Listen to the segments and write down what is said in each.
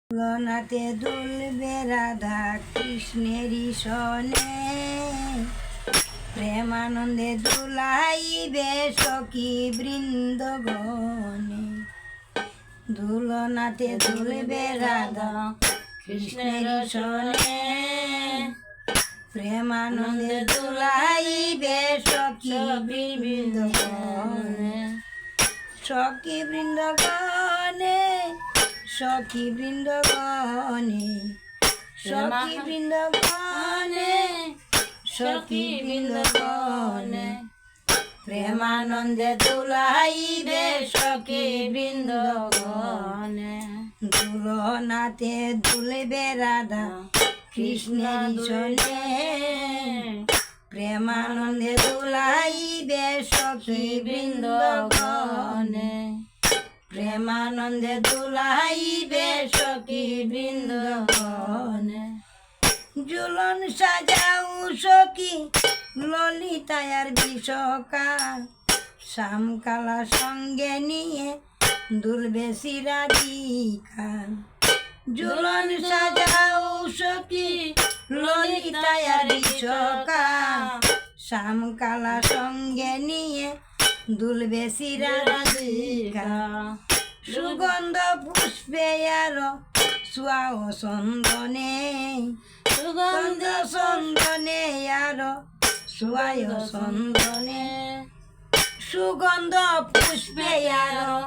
তুলনাতে দুলবে রাধা কৃষ্ণেরই সনে, প্রেমানন্দে দুলাইবে সখী বৃন্দগণে। দুলনাতে দুলবে রাধা কৃষ্ণেরই সনে, প্রেমানন্দে দুলাইবে সখী বৃন্দগণে। সখী বৃন্দগণে, সখী বৃন্দগণে, সখী বৃন্দগণে, সখী বৃন্দগণে। প্রেমানন্দে দুলাইবে সখী বৃন্দগণে। দুলনাতে দুলবে রাধা কৃষ্ণের সনে, প্রেমানন্দে দুলাইবে সখী বৃন্দগণে। প্রেমানন্দে দুলাইবে সখী বৃন্দগণে। ঝুলন সাজাও সখী ললিতায়ার বিশকা, শ্যামকালা সঙ্গে নিয়ে দুলবে শিরাধিকা। ঝুলন সাজাও সখী ললিতায়ার বিশকা, শ্যামকালা সঙ্গে নিয়ে দুলবে শিরাধিকা। সুগন্ধ পুষ্পে আরো সুয়াও সন্দনে, সুগন্ধ সন্দনে আরো সুয়ায় সন্দনে। সুগন্ধ পুষ্পে আরো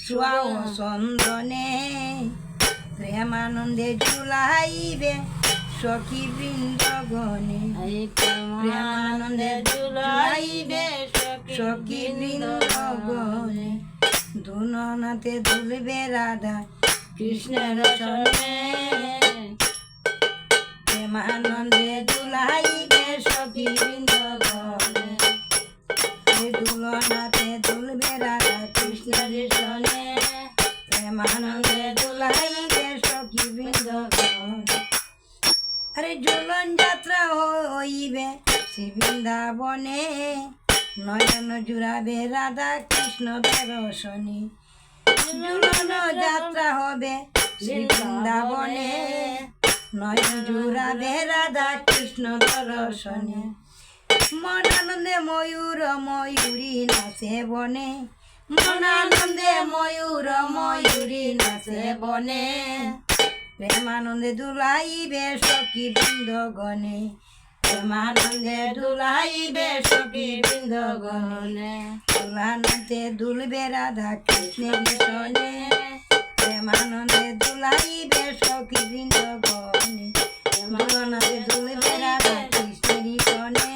সুয়াও সন্দনে। প্রেমানন্দে ঝুলাইবে সখী বৃন্দগণে, প্রেমানন্দে ঝুলাইবে সখী বৃন্দগণে। দুলনাতে দুলবে রাধা কৃষ্ণের সনে, প্রেমানন্দে দুলাইবে সখী বৃন্দগণে। দুলনাতে দুলবে রাধা কৃষ্ণের সনে, প্রেমানন্দে দুলাইবে সখী বৃন্দগণে। আরে ঝুলন যাত্রা হইবে শ্রী বৃন্দাবনে, নয়ন জুড়াবে রাধা কৃষ্ণ দর্শনে। ঝুলন যাত্রা হবে শ্রী বৃন্দাবনে, নয়ন জুড়াবে রাধা কৃষ্ণ দর্শনে। মন আনন্দে ময়ূর ময়ূরী নাচে বনে, মন আনন্দে ময়ূর ময়ূরী নাচে বনে। প্রেমানন্দে দুলাইবে সখী বৃন্দগণে, প্রেমানন্দে দুলাইবে সখী বৃন্দগণে। দুলনাতে দুলবে রাধা কৃষ্ণের সনে, প্রেমানন্দে দুলাইবে সখী বৃন্দগণে। দুলনাতে দুলবে রাধা কৃষ্ণের সনে,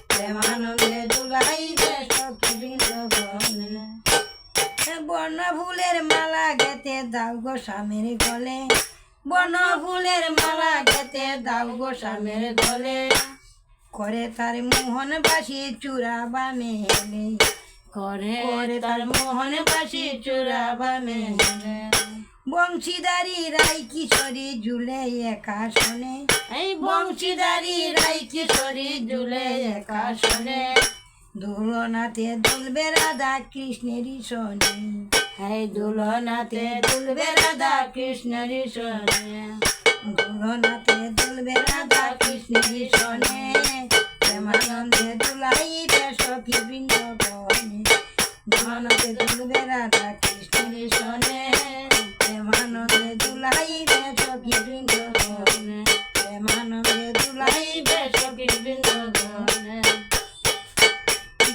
প্রেমানন্দে দুলাইবে সখী বৃন্দগণে। বর্ণ ফুলের মালা গেতে দাও গো স্বামীর গলে, বর্ণ ফুলের মালা গেতে দাও গো স্বামীর গলে। করে তার মোহন বাসি চূড়া বামে হেলে, করে তার মোহন বাসি চূড়া বামে হেলে। বংশীদারি রাই কিশোরী ঝুলে একা শোনে, এই বংশীদারি রাই কিশোরী ঝুলে একা শোনে। দুলনাতে দুলবে রাধা কৃষ্ণের সনে, এই দুলনাতে দুলবে রাধা কৃষ্ণের সনে। দুলনাতে দুলবে রাধা কৃষ্ণের সনে, প্রেমানন্দে দুলাইবে সখী বৃন্দগণে। দুলনাতে দুলবে রাধা কৃষ্ণের সনে, প্রেমানন্দে দুলাইবে সখী বৃন্দগণে। প্রেমানন্দে দুলাইবে সখী বৃন্দগণে।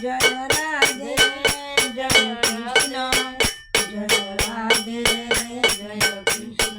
জয় রাধে জয় কৃষ্ণ, জয় রাধে জয় কৃষ্ণ।